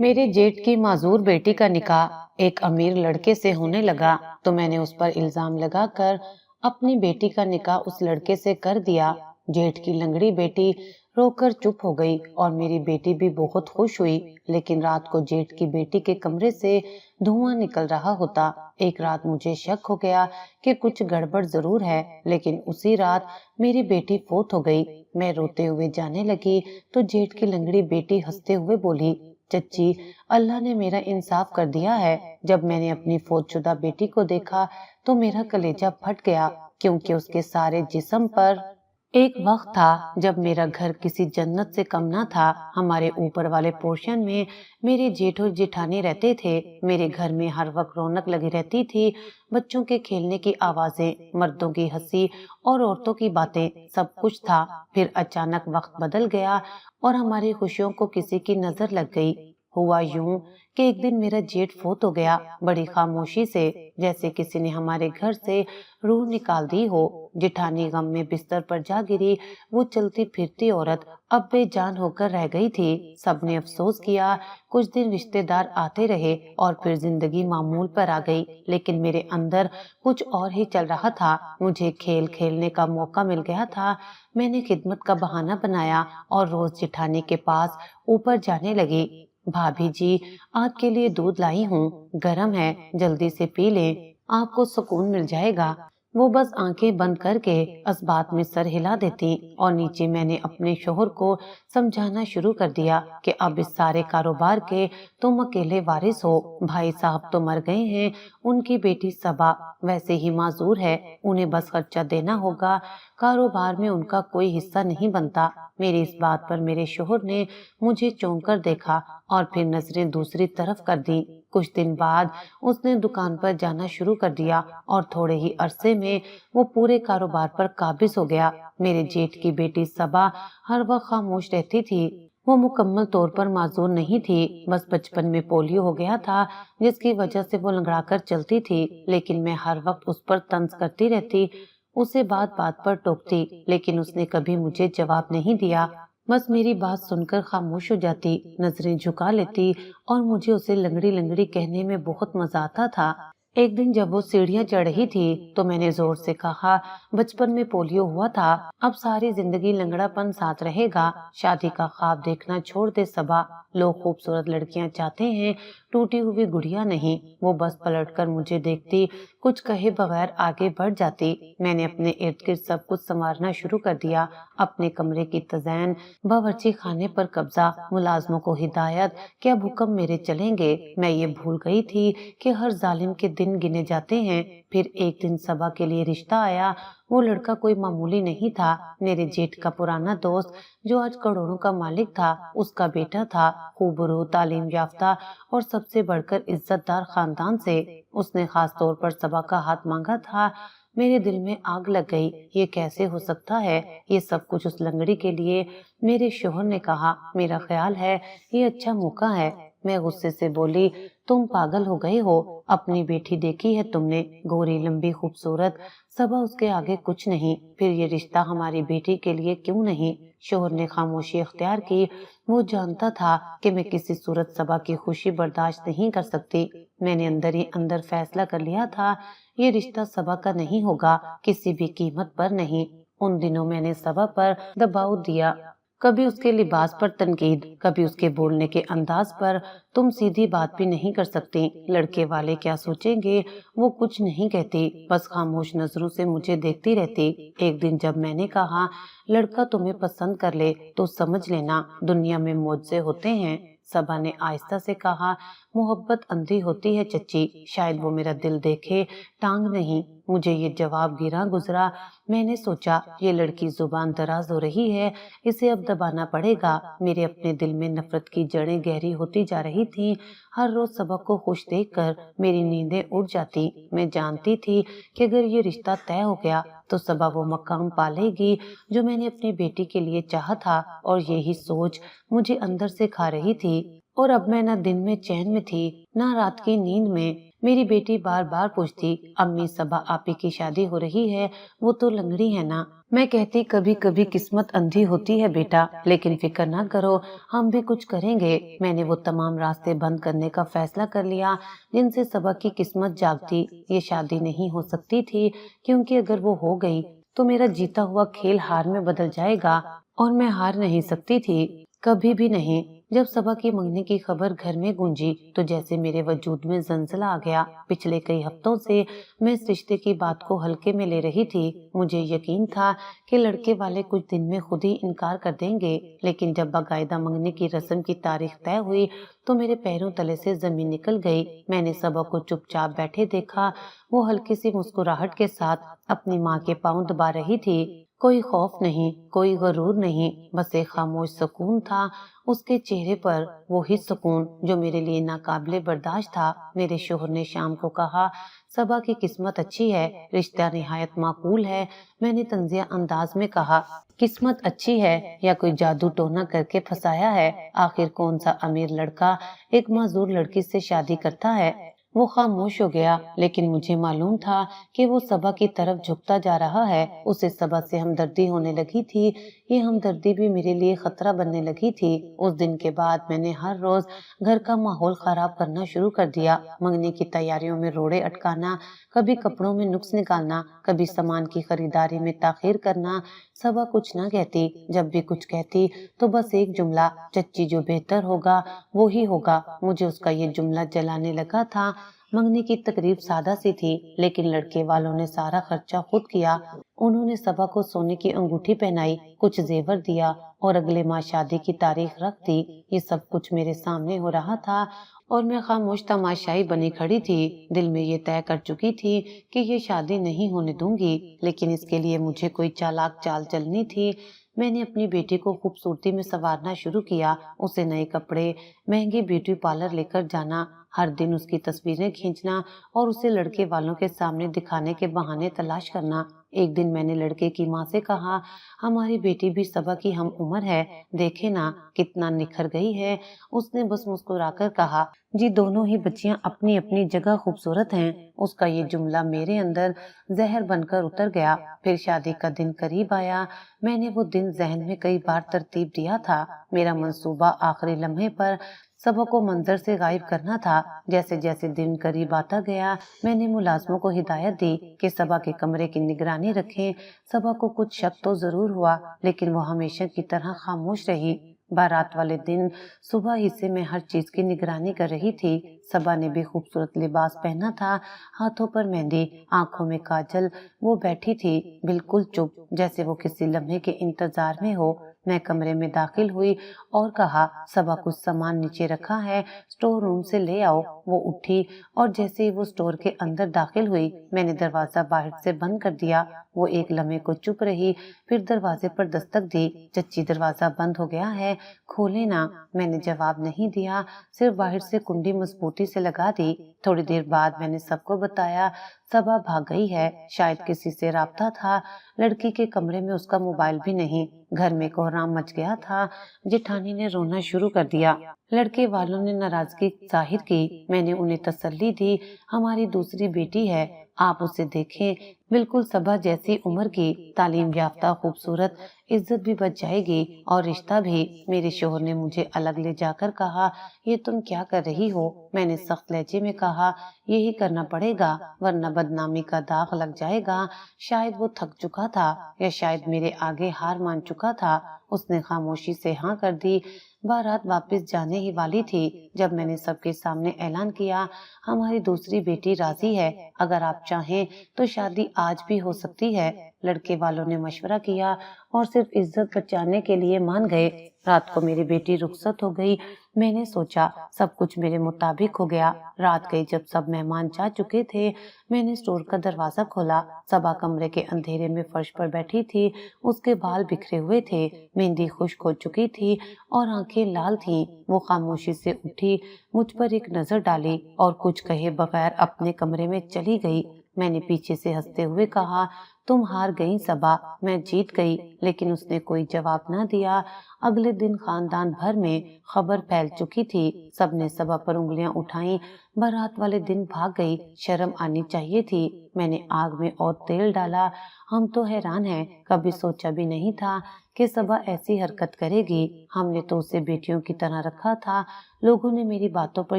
मेरे जेठ की माजूर बेटी का निकाह एक अमीर लड़के से होने लगा तो मैंने उस पर इल्जाम लगाकर अपनी बेटी का निकाह उस लड़के से कर दिया। जेठ की लंगड़ी बेटी रोकर चुप हो गई और मेरी बेटी भी बहुत खुश हुई। लेकिन रात को जेठ की बेटी के कमरे से धुआं निकल रहा होता। एक रात मुझे शक हो गया कि कुछ गड़बड़ जरूर है, लेकिन उसी रात मेरी बेटी फोत हो गई। मैं रोते हुए जाने लगी तो जेठ की लंगड़ी बेटी हंसते हुए बोली, चच्ची, अल्लाह ने मेरा इंसाफ कर दिया है। जब मैंने अपनी फौतशुदा बेटी को देखा तो मेरा कलेजा फट गया, क्योंकि उसके सारे जिस्म पर एक वक्त था जब मेरा घर किसी जन्नत से कम ना था। हमारे ऊपर वाले पोर्शन में मेरे जेठ और जेठानी रहते थे। मेरे घर में हर वक्त रौनक लगी रहती थी। बच्चों के खेलने की आवाजें, मर्दों की हंसी और औरतों की बातें, सब कुछ था। फिर अचानक वक्त बदल गया और हमारी खुशियों को किसी की नजर लग गई। हुआ यूं कि एक दिन मेरा जेठ फोत हो गया, बड़ी खामोशी से, जैसे किसी ने हमारे घर से रूह निकाल दी हो। जेठानी गम में बिस्तर पर जा गिरी। वो चलती फिरती औरत अब बेजान होकर रह गई थी। सबने अफसोस किया। कुछ दिन रिश्तेदार आते रहे और फिर जिंदगी मामूल पर आ गई। लेकिन मेरे अंदर कुछ और ही चल रहा था। मुझे खेल खेलने का मौका मिल गया था। मैंने खिदमत का बहाना बनाया और रोज जेठानी के पास ऊपर जाने लगी। भाभी जी, आपके लिए दूध लाई हूँ, गरम है, जल्दी से पी लें, आपको सुकून मिल जाएगा। वो बस आंखें बंद करके असबात में सर हिला देती। और नीचे मैंने अपने शोहर को समझाना शुरू कर दिया कि अब इस सारे कारोबार के तुम अकेले वारिस हो। भाई साहब तो मर गए हैं, उनकी बेटी सबा वैसे ही माजूर है, उन्हें बस खर्चा देना होगा, कारोबार में उनका कोई हिस्सा नहीं बनता। मेरी इस बात पर मेरे शोहर ने मुझे चौंक कर देखा और फिर नजरें दूसरी तरफ कर दी। कुछ दिन बाद उसने दुकान पर जाना शुरू कर दिया और थोड़े ही अरसे में वो पूरे कारोबार पर काबिज हो गया। मेरे जेठ की बेटी सबा हर वक्त खामोश रहती थी। वो मुकम्मल तौर पर माजूर नहीं थी, बस बचपन में पोलियो हो गया था, जिसकी वजह से वो लंगड़ा कर चलती थी। लेकिन मैं हर वक्त उस पर तंज करती रहती, उसे बात बात पर टोकती, लेकिन उसने कभी मुझे जवाब नहीं दिया। बस मेरी बात सुनकर खामोश हो जाती, नजरें झुका लेती और मुझे उसे लंगड़ी लंगड़ी कहने में बहुत मजा आता था। एक दिन जब वो सीढ़ियां चढ़ रही थी तो मैंने जोर से कहा, बचपन में पोलियो हुआ था, अब सारी जिंदगी लंगड़ापन साथ रहेगा। शादी का ख्वाब देखना छोड़ दे सबा, लोग खूबसूरत लड़कियां चाहते हैं, टूटी हुई गुड़िया नहीं। वो बस पलटकर मुझे देखती, कुछ कहे बगैर आगे बढ़ जाती। मैंने अपने इर्द गिर्द सब कुछ संवारना शुरू कर दिया। अपने कमरे की तज़ैन, बावर्ची खाने पर कब्जा, मुलाजमों को हिदायत कि अब हुक्म मेरे चलेंगे। मैं ये भूल गई थी कि हर जालिम के दिन गिने जाते हैं। फिर एक दिन सबा के लिए रिश्ता आया। वो लड़का कोई मामूली नहीं था, मेरे जेठ का पुराना दोस्त जो आज करोड़ों का मालिक था, उसका बेटा था, खूबरू, तालीम याफ्ता और सबसे बढ़कर इज्जतदार खानदान से। उसने खास तौर पर सबा का हाथ मांगा था। मेरे दिल में आग लग गई। ये कैसे हो सकता है, ये सब कुछ उस लंगड़ी के लिए? मेरे शोहर ने कहा, मेरा ख्याल है ये अच्छा मौका है। मैं गुस्से से बोली, तुम पागल हो गए हो, अपनी बेटी देखी है तुमने, गोरी लंबी खूबसूरत, सबा उसके आगे कुछ नहीं, फिर ये रिश्ता हमारी बेटी के लिए क्यों नहीं? शोहर ने खामोशी अख्तियार की। वो जानता था कि मैं किसी सूरत सबा की खुशी बर्दाश्त नहीं कर सकती। मैंने अंदर ही अंदर फैसला कर लिया था, ये रिश्ता सबा का नहीं होगा, किसी भी कीमत पर नहीं। उन दिनों मैंने सबा पर दबाव दिया, कभी उसके लिबास पर तनकीद, कभी उसके बोलने के अंदाज पर। तुम सीधी बात भी नहीं कर सकती, लड़के वाले क्या सोचेंगे? वो कुछ नहीं कहती, बस खामोश नजरों से मुझे देखती रहती। एक दिन जब मैंने कहा, लड़का तुम्हें पसंद कर ले तो समझ लेना दुनिया में मौजे होते हैं, सबा ने आहिस्ता से कहा, मोहब्बत अंधी होती है चच्ची, शायद वो मेरा दिल देखे, टांग नहीं। मुझे ये जवाब गिरा गुजरा। मैंने सोचा, ये लड़की जुबान दराज हो रही है, इसे अब दबाना पड़ेगा। मेरे अपने दिल में नफरत की जड़ें गहरी होती जा रही थीं। हर रोज सबक को खुश देखकर मेरी नींदें उड़ जाती। मैं जानती थी कि अगर ये रिश्ता तय हो गया तो सबा वो मकाम पालेगी जो मैंने अपनी बेटी के लिए चाहा था, और यही सोच मुझे अंदर से खा रही थी। और अब मैं न दिन में चैन में थी, न रात की नींद में। मेरी बेटी बार बार पूछती, अम्मी सबा आपी की शादी हो रही है, वो तो लंगड़ी है ना। मैं कहती, कभी कभी किस्मत अंधी होती है बेटा, लेकिन फिक्र ना करो, हम भी कुछ करेंगे। मैंने वो तमाम रास्ते बंद करने का फैसला कर लिया जिनसे सबा की किस्मत जागती। ये शादी नहीं हो सकती थी, क्योंकि अगर वो हो गई तो मेरा जीता हुआ खेल हार में बदल जाएगा, और मैं हार नहीं सकती थी, कभी भी नहीं। जब सबा की मंगनी की खबर घर में गूंजी तो जैसे मेरे वजूद में जंजला आ गया। पिछले कई हफ्तों से मैं इस रिश्ते की बात को हल्के में ले रही थी। मुझे यकीन था कि लड़के वाले कुछ दिन में खुद ही इनकार कर देंगे, लेकिन जब बाकायदा मंगनी की रस्म की तारीख तय हुई तो मेरे पैरों तले से जमीन निकल गई। मैंने सबा को चुपचाप बैठे देखा। वो हल्की सी मुस्कुराहट के साथ अपनी माँ के पांव दबा रही थी। कोई खौफ नहीं, कोई गरूर नहीं, बस एक खामोश सुकून था उसके चेहरे पर, वो ही सुकून जो मेरे लिए नाकाबिले बर्दाश्त था। मेरे शोहर ने शाम को कहा, सबा की किस्मत अच्छी है, रिश्ता निहायत माकूल है। मैंने तंजिया अंदाज में कहा, किस्मत अच्छी है या कोई जादू टोना करके फंसाया है? आखिर कौन सा अमीर लड़का एक माजूर लड़की से शादी करता है? वो खामोश हो गया, लेकिन मुझे मालूम था कि वो सबा की तरफ झुकता जा रहा है। उसे सबा से हमदर्दी होने लगी थी। ये हमदर्दी भी मेरे लिए खतरा बनने लगी थी। उस दिन के बाद मैंने हर रोज घर का माहौल खराब करना शुरू कर दिया। मंगनी की तैयारियों में रोड़े अटकाना, कभी कपड़ों में नुक्स निकालना, कभी सामान की खरीदारी में ताखीर करना। सबा कुछ ना कहती, जब भी कुछ कहती तो बस एक जुमला, चच्ची जो बेहतर होगा वो ही होगा। मुझे उसका ये जुमला जलाने लगा था। मंगनी की तकरीब सादा सी थी, लेकिन लड़के वालों ने सारा खर्चा खुद किया। उन्होंने सबा को सोने की अंगूठी पहनाई, कुछ जेवर दिया और अगले माह शादी की तारीख रख दी। ये सब कुछ मेरे सामने हो रहा था और मैं खामोश तमाशाई बनी खड़ी थी। दिल में ये तय कर चुकी थी कि ये शादी नहीं होने दूंगी, लेकिन इसके लिए मुझे कोई चालाक चाल चलनी थी। मैंने अपनी बेटी को खूबसूरती में संवारना शुरू किया। उसे नए कपड़े, महंगे ब्यूटी पार्लर लेकर जाना, हर दिन उसकी तस्वीरें खींचना और उसे लड़के वालों के सामने दिखाने के बहाने तलाश करना। एक दिन मैंने लड़के की माँ से कहा, हमारी बेटी भी सबा की हम उम्र है, देखे ना कितना निखर गई है। उसने बस मुस्कुराकर कहा, जी दोनों ही बच्चियां अपनी अपनी जगह खूबसूरत हैं। उसका ये जुमला मेरे अंदर जहर बनकर उतर गया। फिर शादी का दिन करीब आया। मैंने वो दिन जहन में कई बार तरतीब दिया था। मेरा मंसूबा आखिरी लम्हे पर सबा को मंजर से गायब करना था। जैसे जैसे दिन करीब आता गया, मैंने मुलाजमों को हिदायत दी कि सबा के कमरे की निगरानी रखें। सबा को कुछ शक तो जरूर हुआ, लेकिन वो हमेशा की तरह खामोश रही। बारात वाले दिन सुबह ही से मैं हर चीज की निगरानी कर रही थी। सबा ने भी खूबसूरत लिबास पहना था, हाथों पर मेहंदी, आंखों में काजल। वो बैठी थी बिल्कुल चुप, जैसे वो किसी लम्हे के इंतजार में हो। मैं कमरे में दाखिल हुई और कहा, सबा कुछ सामान नीचे रखा है, स्टोर रूम से ले आओ। वो उठी और जैसे ही वो स्टोर के अंदर दाखिल हुई, मैंने दरवाजा बाहर से बंद कर दिया। वो एक लम्हे को चुप रही, फिर दरवाजे पर दस्तक दी, चच्ची दरवाजा बंद हो गया है, खोले ना। मैंने जवाब नहीं दिया, सिर्फ बाहर से कुंडी मजबूती से लगा दी। थोड़ी देर बाद मैंने सबको बताया, सबा भाग गई है, शायद किसी से राब्ता था। लड़की के कमरे में उसका मोबाइल भी नहीं। घर में कोहराम मच गया था। जेठानी ने रोना शुरू कर दिया। लड़के वालों ने नाराजगी जाहिर की। मैंने उन्हें तसल्ली दी, हमारी दूसरी बेटी है, आप उसे देखें, बिल्कुल सबा जैसी उम्र की, तालीम याफ्ता, खूबसूरत, इज्जत भी बच जाएगी और रिश्ता भी। मेरे शोहर ने मुझे अलग ले जाकर कहा, ये तुम क्या कर रही हो? मैंने सख्त लहजे में कहा, यही करना पड़ेगा वरना बदनामी का दाग लग जाएगा। शायद वो थक चुका था या शायद मेरे आगे हार मान चुका था। उसने खामोशी से हाँ कर दी। बारात वापस जाने ही वाली थी जब मैंने सबके सामने ऐलान किया, हमारी दूसरी बेटी राजी है, अगर आप चाहें तो शादी आज भी हो सकती है। लड़के वालों ने मशवरा किया और सिर्फ इज्जत बचाने के लिए मान गए। रात को मेरी बेटी रुखसत हो गई। मैंने सोचा सब कुछ मेरे मुताबिक हो गया। रात गई जब सब मेहमान जा चुके थे, मैंने स्टोर का दरवाजा खोला। सबा कमरे के अंधेरे में फर्श पर बैठी थी। उसके बाल बिखरे हुए थे, मेहंदी खुश्क हो चुकी थी और आंखें लाल थीं। वो खामोशी से उठी, मुझ पर एक नजर डाली और कुछ कहे बगैर अपने कमरे में चली गई। मैंने पीछे से हंसते हुए कहा, तुम हार गई सबा, मैं जीत गई। लेकिन उसने कोई जवाब ना दिया। अगले दिन खानदान भर में खबर फैल चुकी थी। सबने सबा पर उंगलियां उठाई। बारात वाले दिन भाग गई, शर्म आनी चाहिए थी। मैंने आग में और तेल डाला। हम तो हैरान हैं, कभी सोचा भी नहीं था कि सबा ऐसी हरकत करेगी। हमने तो उसे बेटियों की तरह रखा था। लोगों ने मेरी बातों पर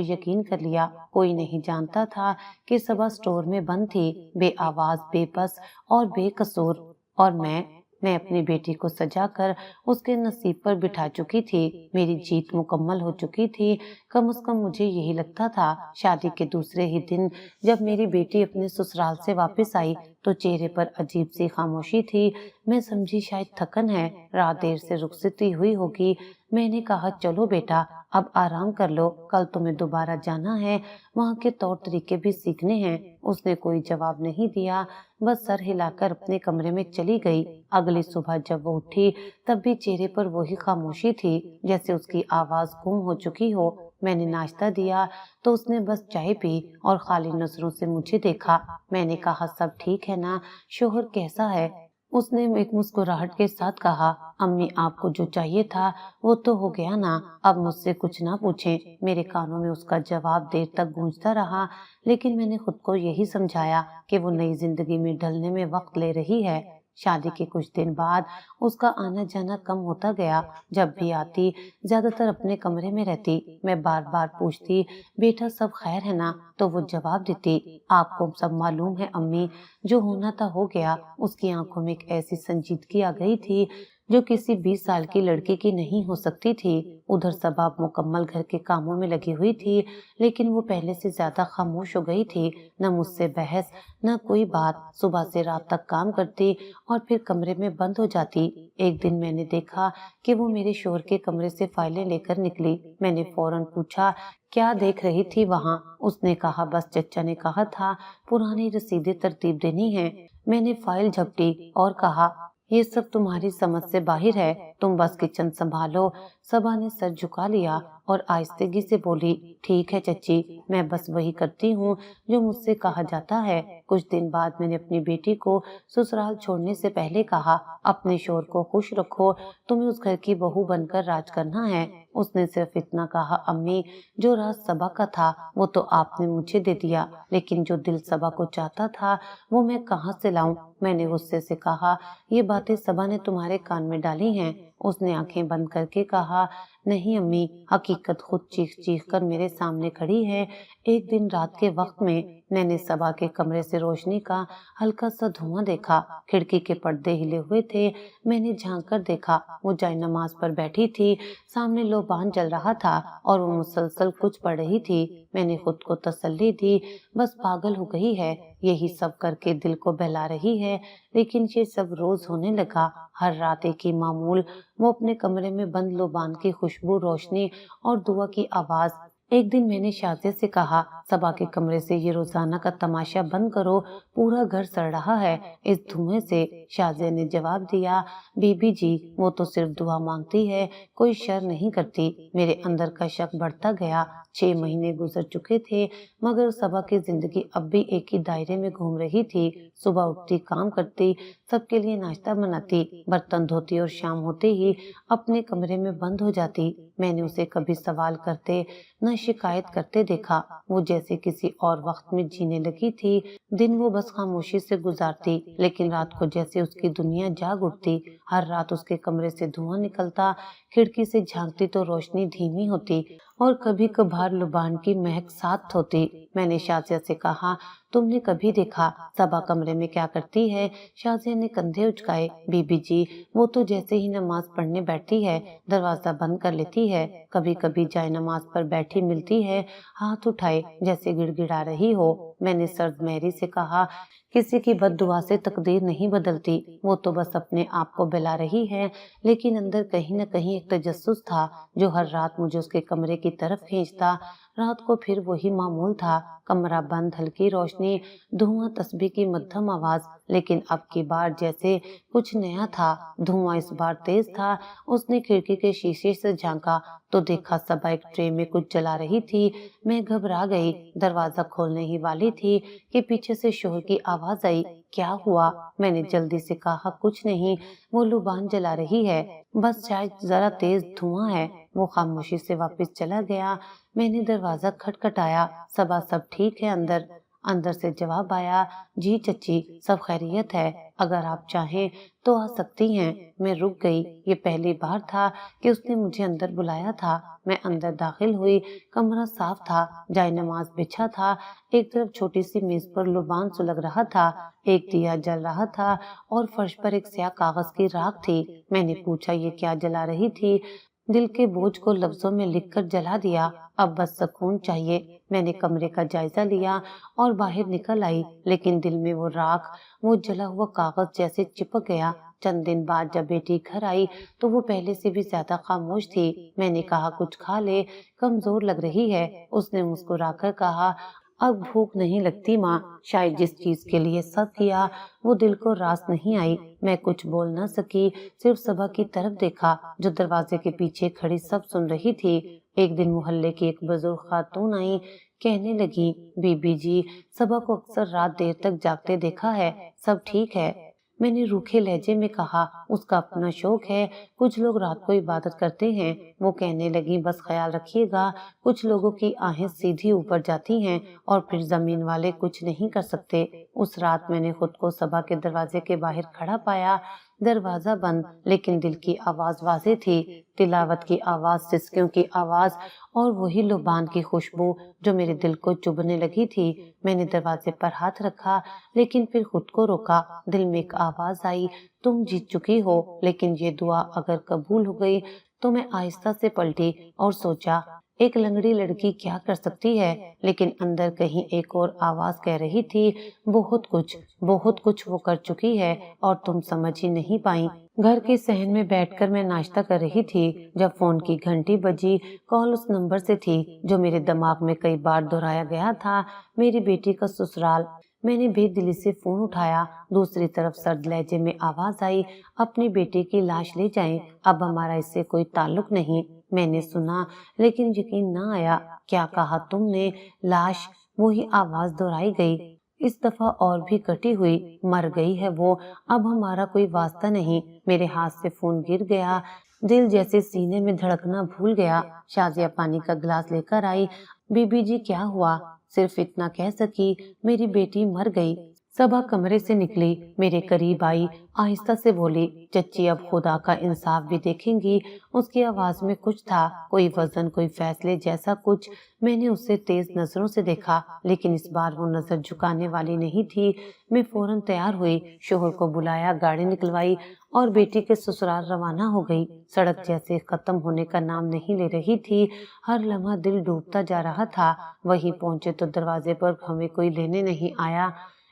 यकीन कर लिया। कोई नहीं जानता था कि सबा स्टोर में बंद थी, बेआवाज, बेबस और बेकसूर। और मैं अपनी बेटी को सजाकर उसके नसीब पर बिठा चुकी थी। मेरी जीत मुकम्मल हो चुकी थी। कम से कम मुझे यही लगता था। शादी के दूसरे ही दिन जब मेरी बेटी अपने ससुराल से वापस आई तो चेहरे पर अजीब सी खामोशी थी। मैं समझी शायद थकन है, रात देर से रुखसती हुई होगी। मैंने कहा, चलो बेटा, अब आराम कर लो, कल तुम्हें दोबारा जाना है, वहाँ के तौर तरीके भी सीखने हैं। उसने कोई जवाब नहीं दिया, बस सर हिलाकर अपने कमरे में चली गई। अगली सुबह जब वो उठी तब भी चेहरे पर वही खामोशी थी, जैसे उसकी आवाज गुम हो चुकी हो। मैंने नाश्ता दिया तो उसने बस चाय पी और खाली नजरों से मुझे देखा। मैंने कहा, सब ठीक है ना, शोहर कैसा है? उसने एक मुस्कुराहट के साथ कहा, अम्मी, आपको जो चाहिए था वो तो हो गया ना, अब मुझसे कुछ ना पूछें। मेरे कानों में उसका जवाब देर तक गूंजता रहा, लेकिन मैंने खुद को यही समझाया कि वो नई जिंदगी में ढलने में वक्त ले रही है। शादी के कुछ दिन बाद उसका आना जाना कम होता गया। जब भी आती ज्यादातर अपने कमरे में रहती। मैं बार बार पूछती, बेटा सब खैर है ना? तो वो जवाब देती, आपको सब मालूम है अम्मी, जो होना था हो गया। उसकी आंखों में एक ऐसी संजीदगी आ गई थी जो किसी 20 साल की लड़की की नहीं हो सकती थी। उधर सबा मुकम्मल घर के कामों में लगी हुई थी, लेकिन वो पहले से ज्यादा खामोश हो गई थी। न मुझसे बहस, न कोई बात। सुबह से रात तक काम करती और फिर कमरे में बंद हो जाती। एक दिन मैंने देखा कि वो मेरे शोहर के कमरे से फाइलें लेकर निकली। मैंने फौरन पूछा, क्या देख रही थी वहाँ? उसने कहा, बस चचा ने कहा था पुरानी रसीदें तरतीब देनी है। मैंने फाइल झपटी और कहा, ये सब तुम्हारी समझ से बाहर है, तुम बस किचन संभालो। सबा ने सर झुका लिया और आहिस्तेगी से बोली, ठीक है चची, मैं बस वही करती हूँ जो मुझसे कहा जाता है। कुछ दिन बाद मैंने अपनी बेटी को ससुराल छोड़ने से पहले कहा, अपने शोहर को खुश रखो, तुम्हें उस घर की बहू बनकर राज करना है। उसने सिर्फ इतना कहा, अम्मी, जो राज सबा का था वो तो आपने मुझे दे दिया, लेकिन जो दिल सबा को चाहता था वो मैं कहाँ से लाऊं? मैंने गुस्से से कहा, ये बातें सबा ने तुम्हारे कान में डाली हैं। उसने आंखें बंद करके कहा, नहीं अम्मी, हकीकत खुद चीख चीख कर मेरे सामने खड़ी है। एक दिन रात के वक्त में मैंने सबा के कमरे से रोशनी का हल्का सा धुआं देखा। खिड़की के पर्दे हिले हुए थे। मैंने झांक कर देखा, वो जाए नमाज पर बैठी थी। सामने लोबान जल रहा था और वो मुसलसल कुछ पढ़ रही थी। मैंने खुद को तसल्ली दी, बस पागल हो गई है, यही सब करके दिल को बहला रही है। लेकिन ये सब रोज होने लगा। हर रात एक ही मामूल, वो अपने कमरे में बंद लोबान की खुशबू, रोशनी और दुआ की आवाज। एक दिन मैंने शाजिया से कहा, सबा के कमरे से ये रोजाना का तमाशा बंद करो, पूरा घर सड़ रहा है इस धुएं से। शाजिया ने जवाब दिया, बीबी जी, वो तो सिर्फ दुआ मांगती है, कोई शर नहीं करती। मेरे अंदर का शक बढ़ता गया। 6 महीने गुजर चुके थे, मगर सबा की जिंदगी अब भी एक ही दायरे में घूम रही थी। सुबह उठती, काम करती, सबके लिए नाश्ता बनाती, बर्तन धोती और शाम होते ही अपने कमरे में बंद हो जाती। मैंने उसे कभी सवाल करते न शिकायत करते देखा। वो जैसे किसी और वक्त में जीने लगी थी। दिन वो बस खामोशी से गुजारती, लेकिन रात को जैसे उसकी दुनिया जाग उठती। हर रात उसके कमरे से धुआं निकलता, खिड़की से झांकती तो रोशनी धीमी होती और कभी कभार लुबान की महक साथ होती। मैंने शाजिया से कहा, तुमने कभी देखा सबा कमरे में क्या करती है? शाजिया ने कंधे उचकाए, बीबी जी, वो तो जैसे ही नमाज पढ़ने बैठती है दरवाजा बंद कर लेती है। कभी कभी जाए नमाज पर बैठी मिलती है, हाथ उठाए जैसे गिड़गिड़ा रही हो। मैंने सर्द मेहरी से कहा, किसी की बद्दुआ से तकदीर नहीं बदलती, वो तो बस अपने आप को बहला रही है। लेकिन अंदर कहीं न कहीं एक तजस्सुस था जो हर रात मुझे उसके कमरे की तरफ खींचता। रात को फिर वही मामूल था, कमरा बंद, हल्की रोशनी, धुआं, तस्बीह की मध्यम आवाज। लेकिन अब की बार जैसे कुछ नया था। धुआं इस बार तेज था। उसने खिड़की के शीशे से झांका तो देखा सबा एक ट्रे में कुछ जला रही थी। मैं घबरा गई, दरवाजा खोलने ही वाली थी कि पीछे से शोहर की आवाज आई, क्या हुआ? मैंने जल्दी से कहा, कुछ नहीं, वो लुबान जला रही है, बस शायद जरा तेज धुआं है। वो खामोशी से वापस चला गया। मैंने दरवाजा खटखटाया, सबा सब ठीक है अंदर? अंदर से जवाब आया, जी चच्ची, सब खैरियत है, अगर आप चाहें तो आ सकती हैं। मैं रुक गई। ये पहली बार था कि उसने मुझे अंदर बुलाया था। मैं अंदर दाखिल हुई। कमरा साफ था, जायनमाज बिछा था, एक तरफ छोटी सी मेज पर लुबान सुलग रहा था, एक दिया जल रहा था और फर्श पर एक स्याह कागज की राख थी। मैंने पूछा, ये क्या जला रही थी? दिल के बोझ को लफ्जों में लिखकर जला दिया, अब बस सुकून चाहिए। मैंने कमरे का जायजा लिया और बाहर निकल आई, लेकिन दिल में वो राख, वो जला हुआ कागज जैसे चिपक गया। चंद दिन बाद जब बेटी घर आई तो वो पहले से भी ज्यादा खामोश थी। मैंने कहा, कुछ खा ले, कमजोर लग रही है। उसने मुस्कुराकर कहा, अब भूख नहीं लगती माँ, शायद जिस चीज के लिए सब किया वो दिल को रास नहीं आई। मैं कुछ बोल न सकी, सिर्फ सबा की तरफ देखा जो दरवाजे के पीछे खड़ी सब सुन रही थी। एक दिन मोहल्ले की एक बुजुर्ग खातून आई, कहने लगी, बीबी जी, सबा को अक्सर रात देर तक जागते देखा है, सब ठीक है? मैंने रूखे लहजे में कहा, उसका अपना शौक है, कुछ लोग रात को इबादत करते हैं। वो कहने लगी, बस ख्याल रखिएगा, कुछ लोगों की आहें सीधी ऊपर जाती हैं और फिर जमीन वाले कुछ नहीं कर सकते। उस रात मैंने खुद को सबा के दरवाजे के बाहर खड़ा पाया, दरवाजा बंद, लेकिन दिल की आवाज वाज़ेह थी, तिलावत की आवाज, सिसकियों की आवाज और वही लुबान की खुशबू जो मेरे दिल को चुभने लगी थी। मैंने दरवाजे पर हाथ रखा, लेकिन फिर खुद को रोका। दिल में एक आवाज आई, तुम जीत चुकी हो, लेकिन ये दुआ अगर कबूल हो गई तो मैं आहिस्ता से पलटी और सोचा, एक लंगड़ी लड़की क्या कर सकती है? लेकिन अंदर कहीं एक और आवाज कह रही थी, बहुत कुछ वो कर चुकी है और तुम समझ ही नहीं पाई। घर के सहन में बैठकर मैं नाश्ता कर रही थी जब फोन की घंटी बजी। कॉल उस नंबर से थी जो मेरे दिमाग में कई बार दोहराया गया था, मेरी बेटी का ससुराल। मैंने बेदिली से फोन उठाया। दूसरी तरफ सर्द लहजे में आवाज आई, अपनी बेटी की लाश ले जाएं, अब हमारा इससे कोई ताल्लुक नहीं। मैंने सुना, लेकिन यकीन न आया। क्या कहा तुमने? लाश? वही आवाज दोहराई गई, इस दफा और भी कटी हुई। मर गई है वो, अब हमारा कोई वास्ता नहीं। मेरे हाथ से फोन गिर गया, दिल जैसे सीने में धड़कना भूल गया। शाजिया पानी का गिलास लेकर आई। बीबी जी, क्या हुआ? सिर्फ इतना कह सकी, मेरी बेटी मर गई। सबा कमरे से निकली, मेरे करीब आई, आहिस्ता से बोली, चच्ची, अब खुदा का इंसाफ भी देखेंगी? उसकी आवाज में कुछ था, कोई वजन, कोई फैसले जैसा कुछ। मैंने उसे तेज नजरों से देखा, लेकिन इस बार वो नजर झुकाने वाली नहीं थी। मैं फौरन तैयार हुई, शोहर को बुलाया, गाड़ी निकलवाई और बेटी के ससुराल रवाना हो गई। सड़क जैसे खत्म होने का नाम नहीं ले रही थी, हर लम्हा दिल डूबता जा रहा था। वहीं पहुंचे तो दरवाजे पर हमें कोई लेने नहीं आया।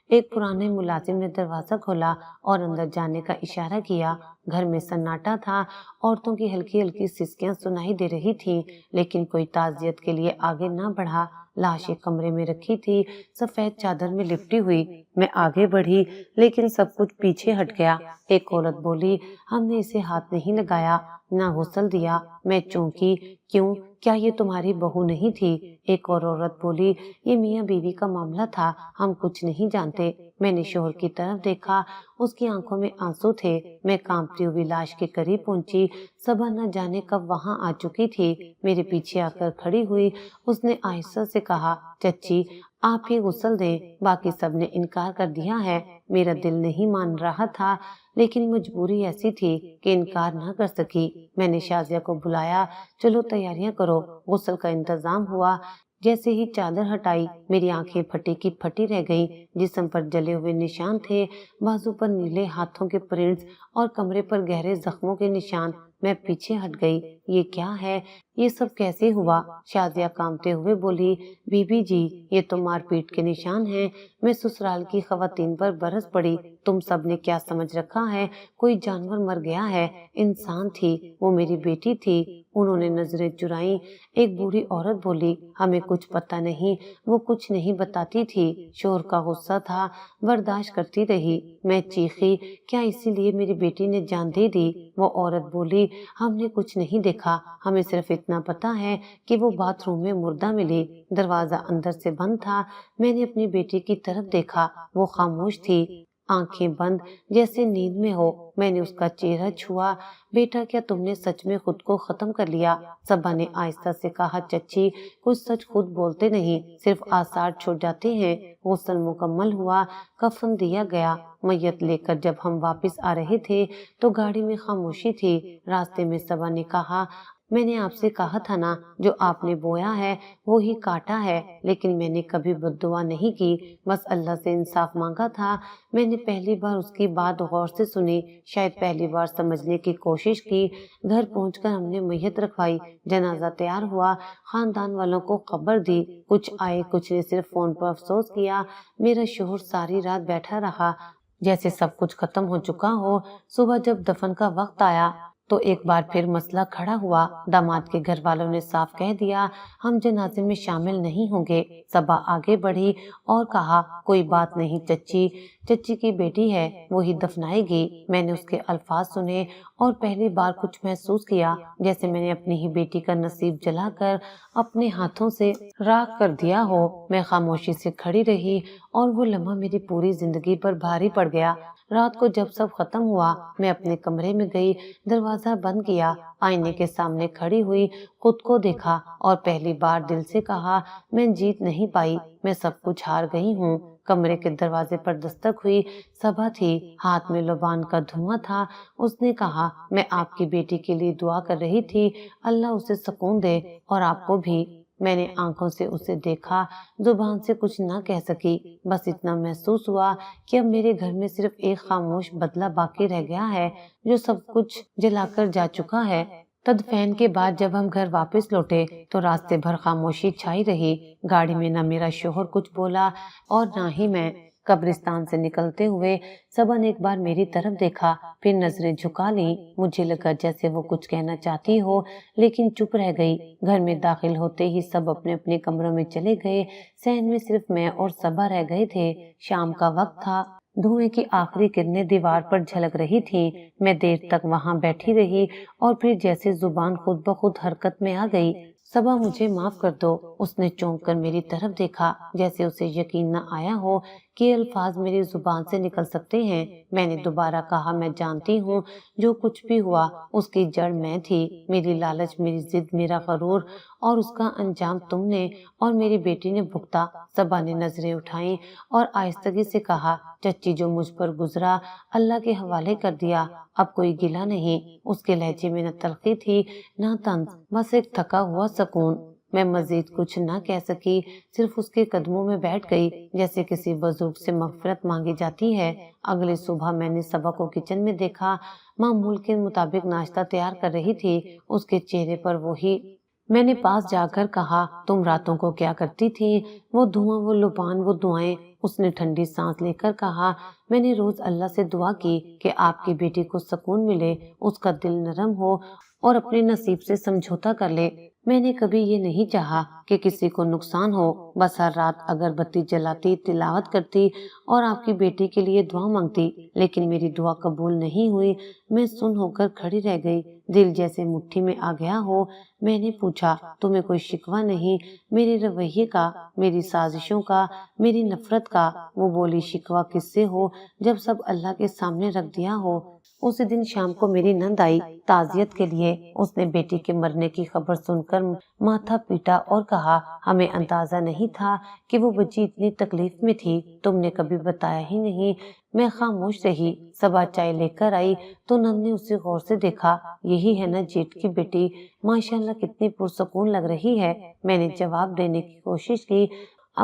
एक पुराने मुलाजिम ने दरवाजा खोला और अंदर जाने का इशारा किया। घर में सन्नाटा था, औरतों की हल्की हल्की सिसकियां सुनाई दे रही थीं, लेकिन कोई ताजियत के लिए आगे न बढ़ा। लाश एक कमरे में रखी थी, सफेद चादर में लिपटी हुई। मैं आगे बढ़ी, लेकिन सब कुछ पीछे हट गया। एक औरत बोली, हमने इसे हाथ नहीं लगाया, न गुस्ल दिया। मैं चौंकी, क्यों, क्या ये तुम्हारी बहू नहीं थी? एक और औरत बोली, ये मियाँ बीवी का मामला था, हम कुछ नहीं जानते। मैंने शोहर की तरफ देखा, उसकी आंखों में आंसू थे। मैं कांपती हुई लाश के करीब पहुंची। सबा न जाने कब वहां आ चुकी थी, मेरे पीछे आकर खड़ी हुई। उसने आहिस्ता से कहा, चच्ची, आप ही गुस्ल दें। बाकी सब ने इनकार कर दिया है। मेरा दिल नहीं मान रहा था, लेकिन मजबूरी ऐसी थी कि इनकार न कर सकी। मैंने शाजिया को बुलाया, चलो तैयारियां करो। गुस्ल का इंतजाम हुआ। जैसे ही चादर हटाई, मेरी आंखें फटी की फटी रह गईं। जिस्म पर जले हुए निशान थे, बाजू पर नीले हाथों के प्रिंट्स और कमरे पर गहरे जख्मों के निशान। मैं पीछे हट गई। ये क्या है? ये सब कैसे हुआ? शाजिया कांपते हुए बोली, बीबी जी, ये तो मारपीट के निशान हैं। मैं ससुराल की खवातीन पर बरस पड़ी। तुम सब ने क्या समझ रखा है? कोई जानवर मर गया है? इंसान थी, वो मेरी बेटी थी। उन्होंने नजरें चुराई। एक बूढ़ी औरत बोली, हमें कुछ पता नहीं, वो कुछ नहीं बताती थी। शोहर का गुस्सा था, बर्दाश्त करती रही। मैं चीखी, क्या इसीलिए मेरी बेटी ने जान दे दी? वो औरत बोली, ہم نے کچھ نہیں دیکھا، ہمیں صرف اتنا پتا ہے کہ وہ باتھ روم میں مردہ ملی، دروازہ اندر سے بند تھا۔ میں نے اپنی بیٹی کی طرف دیکھا، وہ خاموش تھی، آنکھیں بند جیسے نیند میں ہو۔ میں نے اس کا چہرہ چھوا۔ بیٹا کیا تم نے سچ میں خود کو ختم کر لیا؟ صبا نے آہستہ سے کہا، چچی کچھ سچ خود بولتے نہیں، صرف آثار چھوڑ جاتے ہیں۔ غسل مکمل ہوا، کفن دیا گیا۔ میت لے کر جب ہم واپس آ رہے تھے تو گاڑی میں خاموشی تھی۔ راستے میں صبا نے کہا، میں نے آپ سے کہا تھا نا، جو آپ نے بویا ہے وہی کاٹا ہے، لیکن میں نے کبھی بد دعا نہیں کی، بس اللہ سے انصاف مانگا تھا۔ میں نے پہلی بار اس کی بات غور سے سنی، شاید پہلی بار سمجھنے کی کوشش کی۔ گھر پہنچ کر ہم نے میت رکھوائی، جنازہ تیار ہوا، خاندان والوں کو خبر دی، کچھ آئے، کچھ نے صرف فون پر افسوس کیا۔ میرا شوہر ساری رات بیٹھا رہا جیسے سب کچھ ختم ہو چکا ہو۔ صبح جب دفن کا وقت آیا تو ایک بار پھر مسئلہ کھڑا ہوا۔ داماد کے گھر والوں نے صاف کہہ دیا، ہم جنازے میں شامل نہیں ہوں گے۔ صبا آگے بڑھی اور کہا، کوئی بات نہیں چچی، چچی کی بیٹی ہے، وہی دفنائے گی۔ میں نے اس کے الفاظ سنے اور پہلی بار کچھ محسوس کیا، جیسے میں نے اپنی ہی بیٹی کا نصیب جلا کر اپنے ہاتھوں سے راکھ کر دیا ہو۔ میں خاموشی سے کھڑی رہی اور وہ لمحہ میری پوری زندگی پر بھاری پڑ گیا۔ رات کو جب سب ختم ہوا، میں اپنے کمرے میں گئی، دروازہ بند کیا، آئینے کے سامنے کھڑی ہوئی خود کو دیکھا اور پہلی بار دل سے کہا، میں جیت نہیں پائی، میں سب کچھ ہار گئی ہوں۔ کمرے کے دروازے پر دستک ہوئی، صبا تھی، ہاتھ میں لبان کا دھواں تھا۔ اس نے کہا، میں آپ کی بیٹی کے لیے دعا کر رہی تھی، اللہ اسے سکون دے اور آپ کو بھی۔ میں نے آنکھوں سے اسے دیکھا، زبان سے کچھ نہ کہہ سکی، بس اتنا محسوس ہوا کہ اب میرے گھر میں صرف ایک خاموش بدلہ باقی رہ گیا ہے، جو سب کچھ جلا کر جا چکا ہے۔ تدفین کے بعد جب ہم گھر واپس لوٹے تو راستے بھر خاموشی چھائی رہی۔ گاڑی میں نہ میرا شوہر کچھ بولا اور نہ ہی میں۔ قبرستان سے نکلتے ہوئے صبا نے ایک بار میری طرف دیکھا، پھر نظریں جھکا لیں۔ مجھے لگا جیسے وہ کچھ کہنا چاہتی ہو لیکن چپ رہ گئی۔ گھر میں داخل ہوتے ہی سب اپنے اپنے کمروں میں چلے گئے، صحن میں صرف میں اور صبا رہ گئے تھے۔ شام کا وقت تھا، دھوئیں کی آخری کرنیں دیوار پر جھلک رہی تھیں۔ میں دیر تک وہاں بیٹھی رہی اور پھر جیسے زبان خود بخود حرکت میں آ گئی، صبا مجھے معاف کر دو۔ اس نے چونک کر میری طرف دیکھا، جیسے اسے یقین نہ آیا ہو کہ الفاظ میری زبان سے نکل سکتے ہیں۔ میں نے دوبارہ کہا، میں جانتی ہوں جو کچھ بھی ہوا اس کی جڑ میں تھی، میری لالچ، میری ضد، میرا غرور، اور اس کا انجام تم نے اور میری بیٹی نے بھگتا۔ صبا نے نظریں اٹھائیں اور آہستگی سے کہا، چچی جو مجھ پر گزرا اللہ کے حوالے کر دیا، اب کوئی گلہ نہیں۔ اس کے لہجے میں نہ تلخی تھی نہ طنز، بس ایک تھکا ہوا سکون۔ میں مزید کچھ نہ کہہ سکی، صرف اس کے قدموں میں بیٹھ گئی جیسے کسی بزرگ سے مغفرت مانگی جاتی ہے۔ اگلی صبح میں نے صبا کو کچن میں دیکھا، معمول کے مطابق ناشتہ تیار کر رہی تھی، اس کے چہرے پر وہی۔ میں نے پاس جا کر کہا، تم راتوں کو کیا کرتی تھی؟ وہ دھواں، وہ لبان، وہ دعائیں۔ اس نے ٹھنڈی سانس لے کر کہا، میں نے روز اللہ سے دعا کی کہ آپ کی بیٹی کو سکون ملے، اس کا دل نرم ہو اور اپنے نصیب سے سمجھوتا کر لے۔ میں نے کبھی یہ نہیں چاہا کہ کسی کو نقصان ہو، بس ہر رات اگر بتی جلاتی، تلاوت کرتی اور آپ کی بیٹی کے لیے دعا مانگتی، لیکن میری دعا قبول نہیں ہوئی۔ میں سن ہو کر کھڑی رہ گئی، دل جیسے مٹھی میں آ گیا ہو۔ میں نے پوچھا، تمہیں کوئی شکوہ نہیں میرے رویے کا، میری سازشوں کا، میری نفرت کا؟ وہ بولی، شکوہ کس سے ہو جب سب اللہ کے سامنے رکھ دیا ہو۔ اسی دن شام کو میری نند آئی تعزیت کے لیے۔ اس نے بیٹی کے مرنے کی خبر سن کر ماتھا پیٹا اور کہا، ہمیں اندازہ نہیں تھا کہ وہ بچی اتنی تکلیف میں تھی، تم نے کبھی بتایا ہی نہیں۔ میں خاموش رہی۔ صبا چائے لے کر آئی تو نند نے اسے غور سے دیکھا، یہی ہے نا جیٹ کی بیٹی، ماشاءاللہ کتنی پرسکون لگ رہی ہے۔ میں نے جواب دینے کی کوشش کی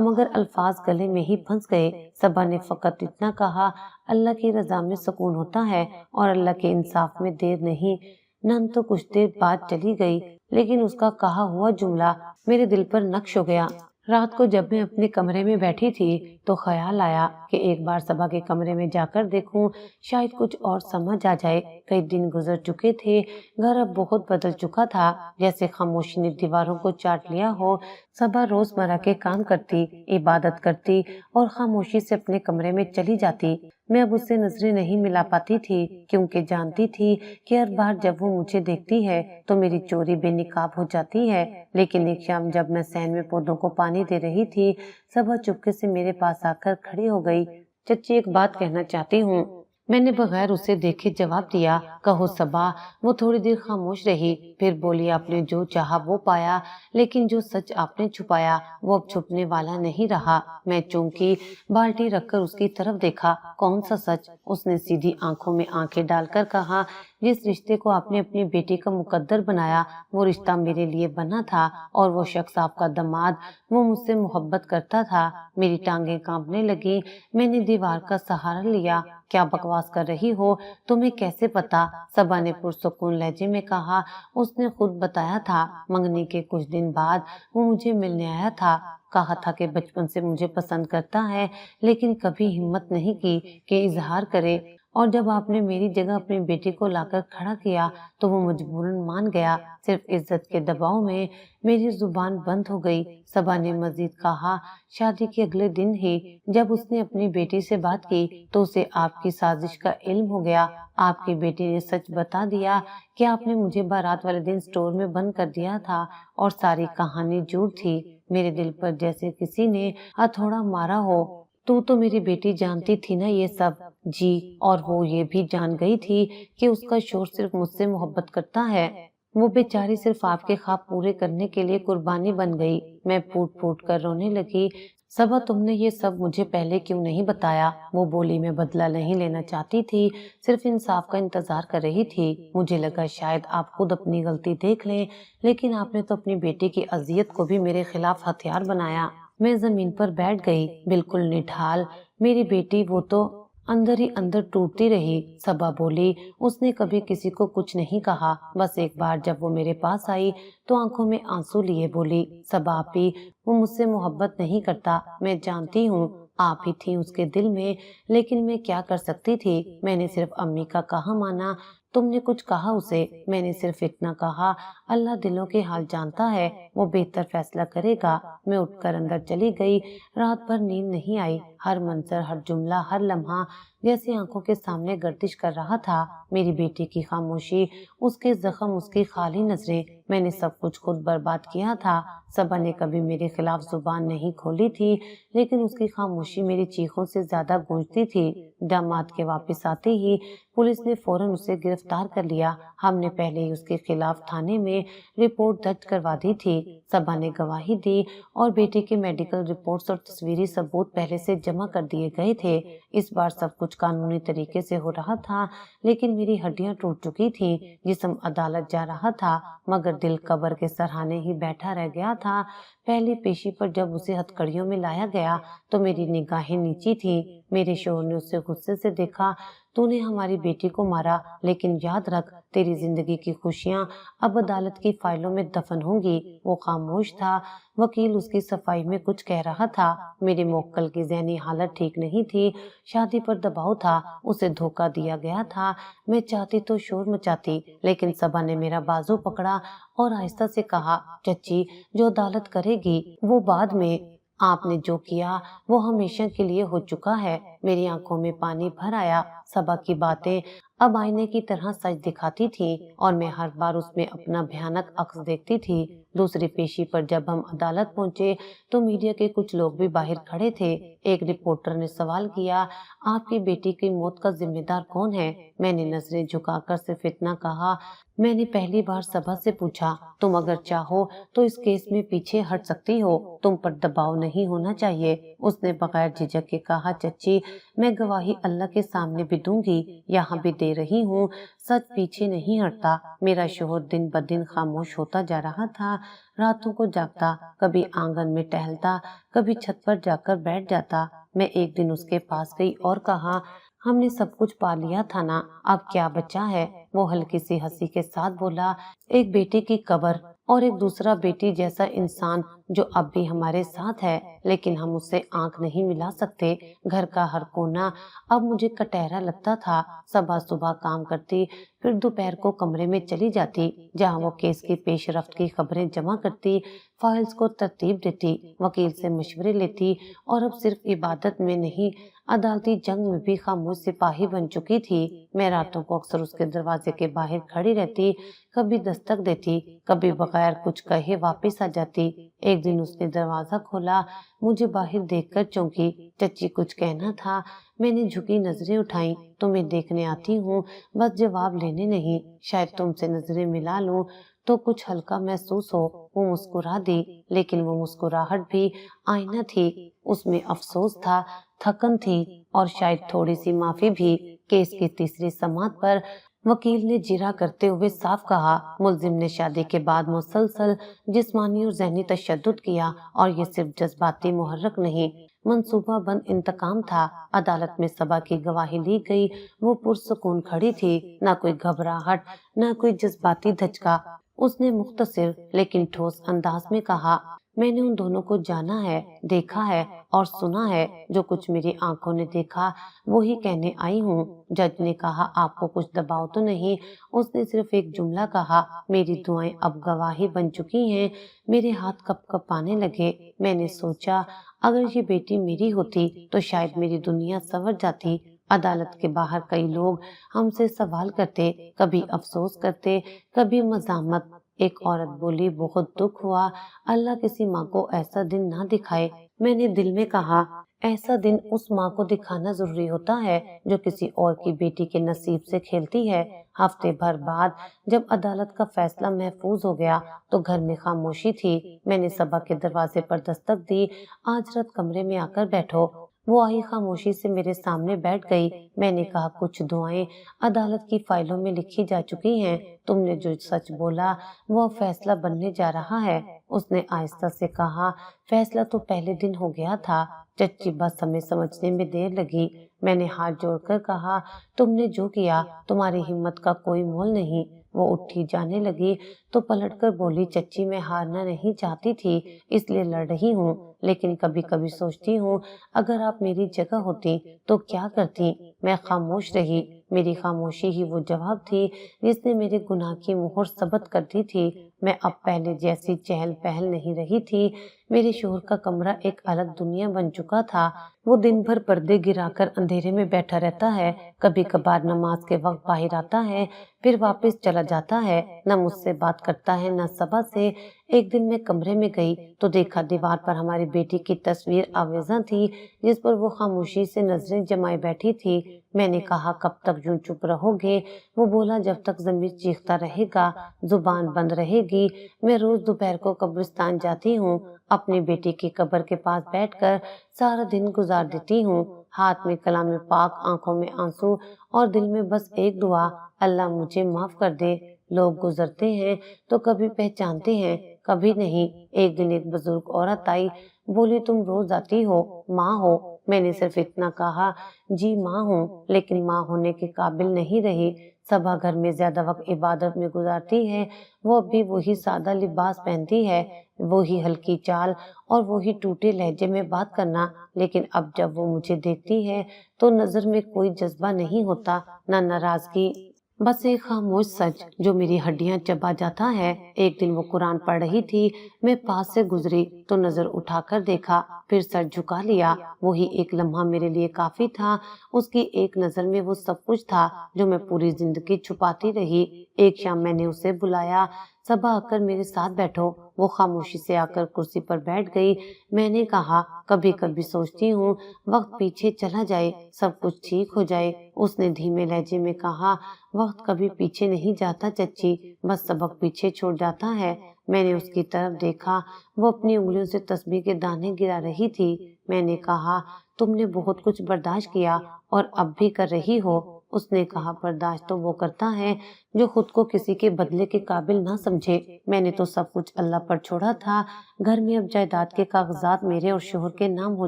مگر الفاظ گلے میں ہی پھنس گئے۔ صبا نے فقط اتنا کہا، اللہ کی رضا میں سکون ہوتا ہے اور اللہ کے انصاف میں دیر نہیں۔ نند تو کچھ دیر بعد چلی گئی، لیکن اس کا کہا ہوا جملہ میرے دل پر نقش ہو گیا۔ رات کو جب میں اپنے کمرے میں بیٹھی تھی تو خیال آیا کہ ایک بار صبا کے کمرے میں جا کر دیکھوں، شاید کچھ اور سمجھ آ جائے۔ کئی دن گزر چکے تھے، گھر اب بہت بدل چکا تھا، جیسے خاموشی نے دیواروں کو چاٹ لیا ہو۔ صبا روزمرہ کے کام کرتی، عبادت کرتی اور خاموشی سے اپنے کمرے میں چلی جاتی۔ मैं अब उससे नजरें नहीं मिला पाती थी क्योंकि जानती थी कि हर बार जब वो मुझे देखती है तो मेरी चोरी बेनकाब हो जाती है। लेकिन एक शाम जब मैं सहन में पौधों को पानी दे रही थी, सबा चुपके से मेरे पास आकर खड़ी हो गई। चच्ची, एक बात कहना चाहती हूँ। मैंने बगैर उसे देखे जवाब दिया। कहो सबा। वो थोड़ी देर खामोश रही, फिर बोली, आपने जो चाहा वो पाया, लेकिन जो सच आपने छुपाया वो अब छुपने वाला नहीं रहा। मैं चौंकी, बाल्टी रखकर उसकी तरफ देखा। कौन सा सच? उसने सीधी आंखों में आंखें डालकर कहा, जिस रिश्ते को आपने अपनी बेटी का मुकद्दर बनाया वो रिश्ता मेरे लिए बना था, और वो शख्स आपका दामाद, वो मुझसे मोहब्बत करता था। मेरी टांगें कांपने लगी। मैंने दीवार का सहारा लिया। क्या बकवास कर रही हो? तुम्हें कैसे पता? सबा ने पुरसुकून लहजे में कहा। उसने खुद बताया था। मंगनी के कुछ दिन बाद वो मुझे मिलने आया था। कहा था कि बचपन से मुझे पसंद करता है, लेकिन कभी हिम्मत नहीं की कि इजहार करे। और जब आपने मेरी जगह अपनी बेटी को लाकर खड़ा किया तो वो मजबूरन मान गया। सिर्फ इज्जत के दबाव में मेरी जुबान बंद हो गई। सबा ने मजीद कहा, शादी के अगले दिन ही जब उसने अपनी बेटी से बात की तो उसे आपकी साजिश का इल्म हो गया। आपकी बेटी ने सच बता दिया कि आपने मुझे बारात वाले दिन स्टोर में बंद कर दिया था, और सारी कहानी झूठ थी। मेरे दिल पर जैसे किसी ने हथौड़ा मारा हो। तू तो मेरी बेटी जानती थी ना ये सब? जी, और वो ये भी जान गई थी कि उसका शोहर सिर्फ मुझसे मोहब्बत करता है। वो बेचारी सिर्फ आपके ख्वाब पूरे करने के लिए कुर्बानी बन गई। मैं फूट फूट कर रोने लगी। सबा, तुमने ये सब मुझे पहले क्यों नहीं बताया? वो बोली, मैं बदला नहीं लेना चाहती थी, सिर्फ इंसाफ का इंतजार कर रही थी। मुझे लगा शायद आप खुद अपनी गलती देख लें, लेकिन आपने तो अपनी बेटी की अजियत को भी मेरे खिलाफ हथियार बनाया। मैं जमीन पर बैठ गई, बिल्कुल निढाल। मेरी बेटी, वो तो अंदर ही अंदर टूटती रही। सबा बोली, उसने कभी किसी को कुछ नहीं कहा, बस एक बार जब वो मेरे पास आई तो आंखों में आंसू लिए बोली, सबा आपी, वो मुझसे मोहब्बत नहीं करता। मैं जानती हूँ, आप ही थी उसके दिल में, लेकिन मैं क्या कर सकती थी? मैंने सिर्फ अम्मी का कहा माना। तुमने कुछ कहा उसे? मैंने सिर्फ इतना कहा, अल्लाह दिलों के हाल जानता है, वो बेहतर फैसला करेगा। मैं उठकर अंदर चली गई। रात भर नींद नहीं आई। हर मंजर, हर जुमला, हर लम्हा जैसे आंखों के सामने गर्दिश कर रहा था। मेरी बेटी की खामोशी, उसके जख्म, उसकी खाली नजरें, मैंने सब कुछ खुद बर्बाद किया था। सबा ने कभी मेरे खिलाफ जुबान नहीं खोली थी, लेकिन उसकी खामोशी मेरी चीखों से ज्यादा गूंजती थी। दामाद के वापस आते ही पुलिस ने फौरन उसे गिरफ्तार कर लिया। हमने पहले ही उसके खिलाफ थाने में रिपोर्ट दर्ज करवा दी थी। सबा ने गवाही दी और बेटी के मेडिकल रिपोर्ट्स और तस्वीरी सबूत पहले से जमा कर दिए गए थे। इस बार सब कुछ कानूनी तरीके से हो रहा था, लेकिन मेरी हड्डियां टूट चुकी थी। जिस्म अदालत जा रहा था, मगर दिल कब्र के सरहाने ही बैठा रह गया था। पहली पेशी पर जब उसे हथकड़ियों में लाया गया तो मेरी निगाहें नीची थी। मेरे शोहर ने उसे गुस्से से देखा। तूने हमारी बेटी को मारा, लेकिन याद रख, तेरी जिंदगी की खुशियां अब अदालत की फाइलों में दफन होंगी। वो खामोश था। वकील उसकी सफाई में कुछ कह रहा था। मेरे मोक्कल की ज़हनी हालत ठीक नहीं थी। शादी पर दबाव था, उसे धोखा दिया गया था। मैं चाहती तो शोर मचाती, लेकिन सबा ने मेरा बाजू पकड़ा और आहिस्ता से कहा, चच्ची, जो अदालत करेगी वो बाद में। आपने जो किया वो हमेशा के लिए हो चुका है। मेरी आंखों में पानी भर आया। सबा की बातें अब आईने की तरह सच दिखाती थी, और मैं हर बार उसमें अपना भयानक अक्स देखती थी। दूसरी पेशी पर जब हम अदालत पहुंचे तो मीडिया के कुछ लोग भी बाहर खड़े थे। एक रिपोर्टर ने सवाल किया, आपकी बेटी की मौत का जिम्मेदार कौन है? मैंने नजरें झुकाकर सिर्फ इतना कहा, मैंने पहली बार सबा से पूछा, तुम अगर चाहो तो इस केस में पीछे हट सकती हो, तुम पर दबाव नहीं होना चाहिए। उसने बगैर झिझक के कहा, चच्ची, मैं गवाही अल्लाह के सामने भी दूंगी, यहाँ भी दे रही हूँ, सच पीछे नहीं हटता। मेरा शोहर दिन ब दिन खामोश होता जा रहा था। रातों को जागता, कभी आंगन में टहलता, कभी छत पर जाकर बैठ जाता। मैं एक दिन उसके पास गई और कहा, हमने सब कुछ पा लिया था ना, अब क्या बचा है? वो हल्की सी हंसी के साथ बोला, एक बेटे की कब्र। اور ایک دوسرا بیٹی جیسا انسان جو اب بھی ہمارے ساتھ ہے لیکن ہم اس سے آنکھ نہیں ملا سکتے۔ گھر کا ہر کونا اب مجھے کٹہرا لگتا تھا۔ صبح صبح کام کرتی، پھر دوپہر کو کمرے میں چلی جاتی جہاں وہ کیس کی پیش رفت کی خبریں جمع کرتی، فائلز کو ترتیب دیتی، وکیل سے مشورے لیتی اور اب صرف عبادت میں نہیں عدالتی جنگ میں بھی خاموش سپاہی بن چکی تھی۔ میں راتوں کو اکثر اس کے دروازے کے باہر کھڑی رہتی، کبھی دستک دیتی، کبھی بغیر کچھ کہے واپس آ جاتی۔ ایک دن اس نے دروازہ کھولا، مجھے باہر دیکھ کر چونکی۔ چچی کچھ کہنا تھا، میں نے جھکی نظریں اٹھائیں۔ تمہیں دیکھنے آتی ہوں، بس جواب لینے نہیں، شاید تم سے نظریں ملا لوں تو کچھ ہلکا محسوس ہو۔ وہ مسکرا دی، لیکن وہ مسکراہٹ بھی آئینہ تھی، اس میں افسوس تھا، تھکن تھی اور شاید تھوڑی سی معافی بھی۔ کیس کی تیسری سماعت پر وکیل نے جرا کرتے ہوئے صاف کہا، ملزم نے شادی کے بعد مسلسل جسمانی اور ذہنی تشدد کیا اور یہ صرف جذباتی محرک نہیں، منصوبہ بند انتقام تھا۔ عدالت میں صبا کی گواہی لی گئی، وہ پرسکون کھڑی تھی، نہ کوئی گھبراہٹ، نہ کوئی جذباتی دھچکا۔ اس نے مختصر لیکن ٹھوس انداز میں کہا، میں نے ان دونوں کو جانا ہے، دیکھا ہے اور سنا ہے، جو کچھ میری آنکھوں نے دیکھا وہی کہنے آئی ہوں۔ جج نے کہا، آپ کو کچھ دباؤ تو نہیں؟ اس نے صرف ایک جملہ کہا، میری دعائیں اب گواہی بن چکی ہیں۔ میرے ہاتھ کپ کپ آنے لگے۔ میں نے سوچا، اگر یہ بیٹی میری ہوتی تو شاید میری دنیا سنور جاتی۔ عدالت کے باہر کئی لوگ ہم سے سوال کرتے، کبھی افسوس کرتے، کبھی مذمت۔ ایک عورت بولی، بہت دکھ ہوا، اللہ کسی ماں کو ایسا دن نہ دکھائے۔ میں نے دل میں کہا، ایسا دن اس ماں کو دکھانا ضروری ہوتا ہے جو کسی اور کی بیٹی کے نصیب سے کھیلتی ہے۔ ہفتے بھر بعد جب عدالت کا فیصلہ محفوظ ہو گیا تو گھر میں خاموشی تھی۔ میں نے صبا کے دروازے پر دستک دی، آج رات کمرے میں آ کر بیٹھو۔ وہ آئی، خاموشی سے میرے سامنے بیٹھ گئی۔ میں نے کہا، کچھ دعائیں عدالت کی فائلوں میں لکھی جا چکی ہیں، تم نے جو سچ بولا وہ اب فیصلہ بننے جا رہا ہے۔ اس نے آہستہ سے کہا، فیصلہ تو پہلے دن ہو گیا تھا۔ چچی، بس ہمیں سمجھنے میں دیر لگی۔ میں نے ہاتھ جوڑ کر کہا، تم نے جو کیا تمہاری ہمت کا کوئی مول نہیں۔ وہ اٹھی جانے لگی تو پلٹ کر بولی، چچی میں ہارنا نہیں چاہتی تھی اس لیے لڑ رہی ہوں، لیکن کبھی کبھی سوچتی ہوں اگر آپ میری جگہ ہوتی تو کیا کرتی۔ میں خاموش رہی۔ میری خاموشی ہی وہ جواب تھی جس نے میرے گناہ کی مہر ثبت کر دی تھی۔ میں اب پہلے جیسی چہل پہل نہیں رہی تھی۔ میرے شوہر کا کمرہ ایک الگ دنیا بن چکا تھا۔ وہ دن بھر پردے گرا کر اندھیرے میں بیٹھا رہتا ہے، کبھی کبھار نماز کے وقت باہر آتا ہے، پھر واپس چلا جاتا ہے، نہ مجھ سے بات کرتا ہے نہ صبا سے۔ ایک دن میں کمرے میں گئی تو دیکھا دیوار پر ہماری بیٹی کی تصویر آویزاں تھی جس پر وہ خاموشی سے نظریں جمائے بیٹھی تھی۔ میں نے کہا، کب تک یوں چپ رہو گے؟ وہ بولا، جب تک ضمیر چیختا رہے گا، زبان بند رہے گی۔ میں روز دوپہر کو قبرستان جاتی ہوں، اپنی بیٹی کی قبر کے پاس بیٹھ کر سارا دن گزار دیتی ہوں، ہاتھ میں کلام پاک، آنکھوں میں آنسو اور دل میں بس ایک دعا، اللہ مجھے معاف کر دے۔ لوگ گزرتے ہیں تو کبھی پہچانتے ہیں، کبھی نہیں۔ ایک دن ایک بزرگ عورت آئی، بولی، تم روز آتی ہو، ماں ہو؟ میں نے صرف اتنا کہا، جی ماں ہوں، لیکن ماں ہونے کے قابل نہیں رہی۔ صبا گھر میں زیادہ وقت عبادت میں گزارتی ہے، وہ اب بھی وہی سادہ لباس پہنتی ہے، وہی ہلکی چال اور وہی ٹوٹے لہجے میں بات کرنا، لیکن اب جب وہ مجھے دیکھتی ہے تو نظر میں کوئی جذبہ نہیں ہوتا، نہ ناراضگی، بس ایک خاموش سچ جو میری ہڈیاں چبا جاتا ہے۔ ایک دن وہ قرآن پڑھ رہی تھی، میں پاس سے گزری تو نظر اٹھا کر دیکھا، پھر سر جھکا لیا۔ وہی ایک لمحہ میرے لیے کافی تھا، اس کی ایک نظر میں وہ سب کچھ تھا جو میں پوری زندگی چھپاتی رہی۔ ایک شام میں نے اسے بلایا، صبا آ کر میرے ساتھ بیٹھو۔ وہ خاموشی سے آ کر کرسی پر بیٹھ گئی۔ میں نے کہا، کبھی کبھی سوچتی ہوں وقت پیچھے چلا جائے، سب کچھ ٹھیک ہو جائے۔ اس نے دھیمے لہجے میں کہا، وقت کبھی پیچھے نہیں جاتا چچی، بس سبق پیچھے چھوڑ جاتا ہے۔ میں نے اس کی طرف دیکھا، وہ اپنی انگلیوں سے تسبیح کے دانے گرا رہی تھی۔ میں نے کہا، تم نے بہت کچھ برداشت کیا اور اب بھی کر رہی ہو۔ اس نے کہا برداشت تو وہ کرتا ہے جو خود کو کسی کے بدلے کے قابل نہ سمجھے۔ میں نے تو سب کچھ اللہ پر چھوڑا تھا۔ گھر میں اب جائیداد کے کاغذات میرے اور شوہر کے نام ہو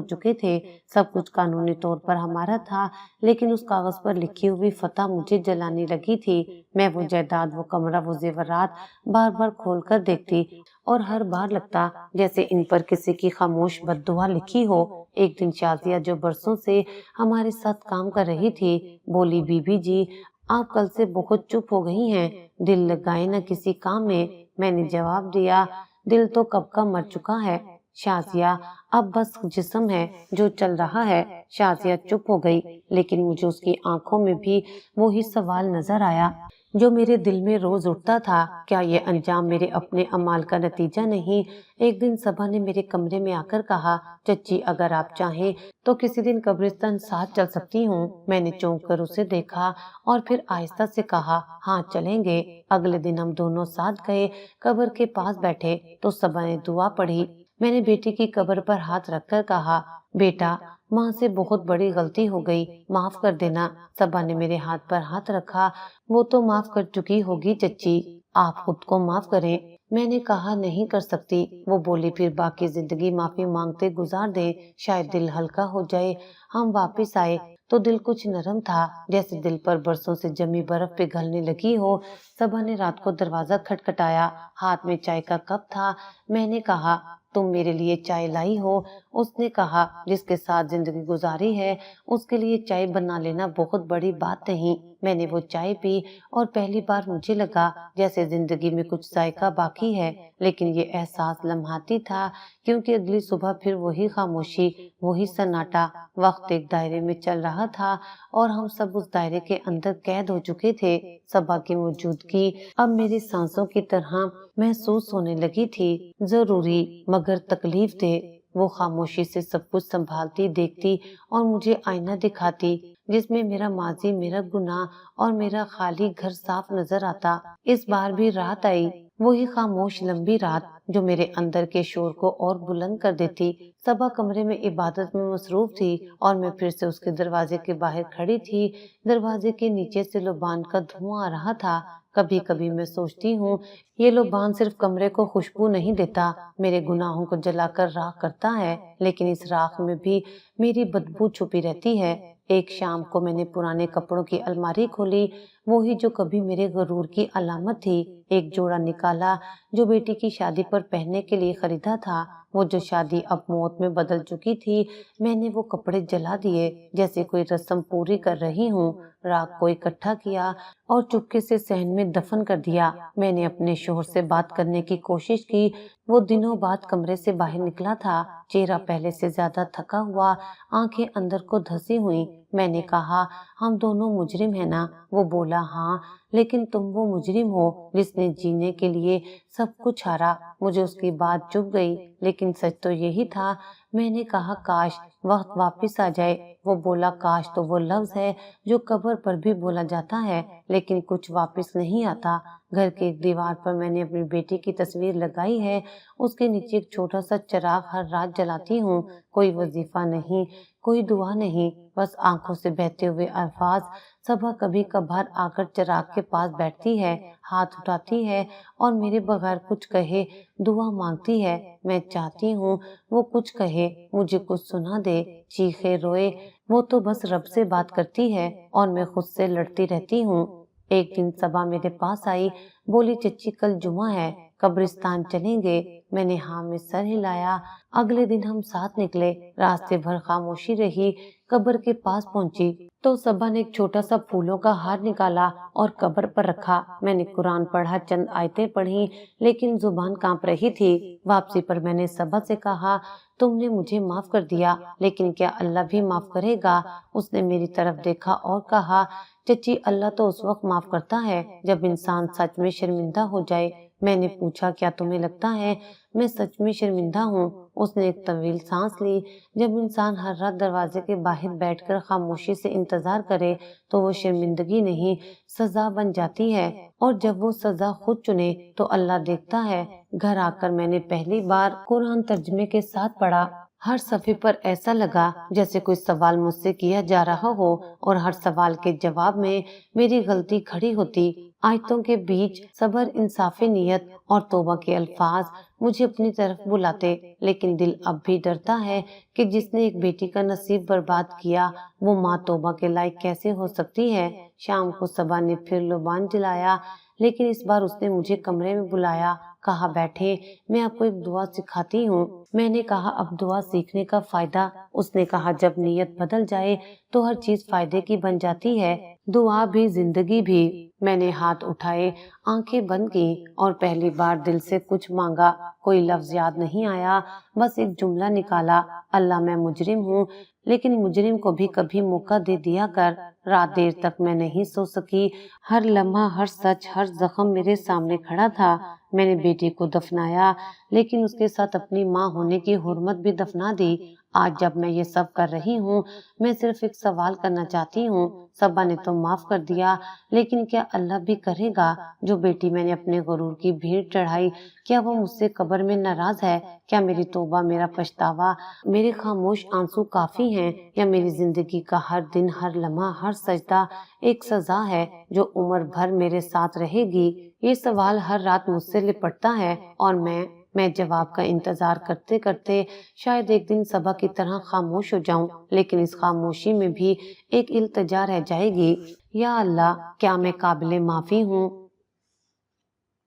چکے تھے، سب کچھ قانونی طور پر ہمارا تھا، لیکن اس کاغذ پر لکھی ہوئی فتح مجھے جلانی لگی تھی۔ میں وہ جائیداد، وہ کمرہ، وہ زیورات بار بار کھول کر دیکھتی اور ہر بار لگتا جیسے ان پر کسی کی خاموش بد دعا لکھی ہو۔ ایک دن شازیہ جو برسوں سے ہمارے ساتھ کام کر رہی تھی بولی، بی بی جی آپ کل سے بہت چپ ہو گئی ہیں، دل لگائے نہ کسی کام میں۔ میں نے جواب دیا، دل تو کب کا مر چکا ہے شازیہ، اب بس جسم ہے جو چل رہا ہے۔ شازیہ چپ ہو گئی، لیکن مجھے اس کی آنکھوں میں بھی وہی سوال نظر آیا جو میرے دل میں روز اٹھتا تھا، کیا یہ انجام میرے اپنے اعمال کا نتیجہ نہیں؟ ایک دن صبا نے میرے کمرے میں آ کر کہا، چچی اگر آپ چاہیں تو کسی دن قبرستان ساتھ چل سکتی ہوں۔ میں نے چونک کر اسے دیکھا اور پھر آہستہ سے کہا، ہاں چلیں گے۔ اگلے دن ہم دونوں ساتھ گئے، قبر کے پاس بیٹھے تو صبا نے دعا پڑھی۔ میں نے بیٹی کی قبر پر ہاتھ رکھ کر کہا، بیٹا ماں سے بہت بڑی غلطی ہو گئی، معاف کر دینا۔ صبا نے میرے ہاتھ پر ہاتھ رکھا، وہ تو معاف کر چکی ہوگی چچی، آپ خود کو معاف کریں۔ میں نے کہا نہیں کر سکتی۔ وہ بولی، پھر باقی زندگی معافی مانگتے گزار دیں، شاید دل ہلکا ہو جائے۔ ہم واپس آئے تو دل کچھ نرم تھا، جیسے دل پر برسوں سے جمی برف پگھلنے لگی ہو۔ صبا نے رات کو دروازہ کھٹکھٹایا، ہاتھ میں چائے کا کپ تھا۔ میں نے کہا، تم میرے لیے چائے لائی ہو؟ اس نے کہا، جس کے ساتھ زندگی گزاری ہے اس کے لیے چائے بنا لینا بہت بڑی بات نہیں۔ میں نے وہ چائے پی اور پہلی بار مجھے لگا جیسے زندگی میں کچھ ذائقہ باقی ہے، لیکن یہ احساس لمحاتی تھا، کیونکہ اگلی صبح پھر وہی خاموشی، وہی سناٹا۔ وقت ایک دائرے میں چل رہا تھا اور ہم سب اس دائرے کے اندر قید ہو چکے تھے۔ صبا کی موجودگی اب میری سانسوں کی طرح محسوس ہونے لگی تھی، ضروری مگر تکلیف دہ۔ وہ خاموشی سے سب کچھ سنبھالتی، دیکھتی اور مجھے آئینہ دکھاتی جس میں میرا ماضی، میرا گناہ اور میرا خالی گھر صاف نظر آتا۔ اس بار بھی رات آئی، وہی خاموش لمبی رات جو میرے اندر کے شور کو اور بلند کر دیتی۔ صبا کمرے میں عبادت میں مصروف تھی اور میں پھر سے اس کے دروازے کے باہر کھڑی تھی۔ دروازے کے نیچے سے لبان کا دھواں آ رہا تھا۔ کبھی کبھی میں سوچتی ہوں یہ لبان صرف کمرے کو خوشبو نہیں دیتا، میرے گناہوں کو جلا کر راکھ کرتا ہے، لیکن اس راکھ میں بھی میری بدبو چھپی رہتی ہے۔ ایک شام کو میں نے پرانے کپڑوں کی الماری کھولی، وہی جو کبھی میرے غرور کی علامت تھی۔ ایک جوڑا نکالا جو بیٹی کی شادی پر پہننے کے لیے خریدا تھا، وہ جو شادی اب موت میں بدل چکی تھی۔ میں نے وہ کپڑے جلا دیے جیسے کوئی رسم پوری کر رہی ہوں۔ راکھ کو اکٹھا کیا اور چپکے سے صحن میں دفن کر دیا۔ میں نے اپنے شوہر سے بات کرنے کی کوشش کی، وہ دنوں بعد کمرے سے باہر نکلا تھا، چہرہ پہلے سے زیادہ تھکا ہوا، آنکھیں اندر کو دھسی ہوئی۔ میں نے کہا، ہم دونوں مجرم ہیں نا؟ وہ بولا، ہاں، لیکن تم وہ مجرم ہو جس نے جینے کے لیے سب کچھ ہارا۔ مجھے اس کی بات چبھ گئی، لیکن سچ تو یہی تھا۔ میں نے کہا، کاش وقت واپس آ جائے۔ وہ بولا، کاش تو وہ لفظ ہے جو قبر پر بھی بولا جاتا ہے، لیکن کچھ واپس نہیں آتا۔ گھر کے ایک دیوار پر میں نے اپنی بیٹی کی تصویر لگائی ہے، اس کے نیچے ایک چھوٹا سا چراغ ہر رات جلاتی ہوں۔ کوئی وظیفہ نہیں، کوئی دعا نہیں، بس آنکھوں سے بہتے ہوئے الفاظ۔ صبح کبھی کبھار آ کر چراغ کے پاس بیٹھتی ہے، ہاتھ اٹھاتی ہے اور میرے بغیر کچھ کہے دعا مانگتی ہے۔ میں چاہتی ہوں وہ کچھ کہے، مجھے کچھ سنا دے، چیخے، روئے۔ وہ تو بس رب سے بات کرتی ہے اور میں خود سے لڑتی رہتی ہوں۔ ایک دن صبا میرے پاس آئی، بولی، چچی کل جمعہ ہے، قبرستان چلیں گے؟ میں نے ہاں میں سر ہلایا۔ اگلے دن ہم ساتھ نکلے، راستے بھر خاموشی رہی۔ قبر کے پاس پہنچی تو صبا نے ایک چھوٹا سا پھولوں کا ہار نکالا اور قبر پر رکھا۔ میں نے قرآن پڑھا، چند آیتیں پڑھی، لیکن زبان کانپ رہی تھی۔ واپسی پر میں نے صبا سے کہا، تم نے مجھے معاف کر دیا، لیکن کیا اللہ بھی معاف کرے گا؟ اس نے میری طرف دیکھا اور کہا، چچی اللہ تو اس وقت معاف کرتا ہے جب انسان سچ میں شرمندہ ہو جائے۔ میں نے پوچھا، کیا تمہیں لگتا ہے میں سچ میں شرمندہ ہوں؟ اس نے ایک طویل سانس لی۔ جب انسان ہر رات دروازے کے باہر بیٹھ کر خاموشی سے انتظار کرے تو وہ شرمندگی نہیں، سزا بن جاتی ہے، اور جب وہ سزا خود چنے تو اللہ دیکھتا ہے۔ گھر آ کر میں نے پہلی بار قرآن ترجمے کے ساتھ پڑھا۔ ہر صفحے پر ایسا لگا جیسے کوئی سوال مجھ سے کیا جا رہا ہو اور ہر سوال کے جواب میں میری غلطی کھڑی ہوتی۔ آیتوں کے بیچ صبر، انصاف نیت اور توبہ کے الفاظ مجھے اپنی طرف بلاتے، لیکن دل اب بھی ڈرتا ہے کہ جس نے ایک بیٹی کا نصیب برباد کیا وہ ماں توبہ کے لائق کیسے ہو سکتی ہے۔ شام کو صبا نے پھر لبان جلایا، لیکن اس بار اس نے مجھے کمرے میں بلایا، کہا بیٹھے، میں آپ کو ایک دعا سکھاتی ہوں۔ میں نے کہا اب دعا سیکھنے کا فائدہ؟ اس نے کہا جب نیت بدل جائے تو ہر چیز فائدے کی بن جاتی ہے، دعا بھی زندگی بھی۔ میں نے ہاتھ اٹھائے، آنکھیں بند کی اور پہلی بار دل سے کچھ مانگا۔ کوئی لفظ یاد نہیں آیا، بس ایک جملہ نکالا، اللہ میں مجرم ہوں لیکن مجرم کو بھی کبھی موقع دے دیا کر۔ رات دیر تک میں نہیں سو سکی، ہر لمحہ، ہر سچ، ہر زخم میرے سامنے کھڑا تھا۔ میں نے بیٹی کو دفنایا لیکن اس کے ساتھ اپنی ماں ہونے کی حرمت بھی دفنا دی۔ آج جب میں یہ سب کر رہی ہوں میں صرف ایک سوال کرنا چاہتی ہوں، صبا نے تو معاف کر دیا لیکن کیا اللہ بھی کرے گا؟ جو بیٹی میں نے اپنے غرور کی بھیڑ چڑھائی، کیا وہ مجھ سے قبر میں ناراض ہے؟ کیا میری توبہ، میرا پچھتاوا، میرے خاموش آنسو کافی ہیں، یا میری زندگی کا ہر دن، ہر لمحہ، ہر سجدہ ایک سزا ہے جو عمر بھر میرے ساتھ رہے گی؟ یہ سوال ہر رات مجھ سے لپٹتا ہے اور میں جواب کا انتظار کرتے کرتے شاید ایک دن صبا کی طرح خاموش ہو جاؤں، لیکن اس خاموشی میں بھی ایک التجا رہ جائے گی، یا اللہ کیا میں قابل معافی ہوں؟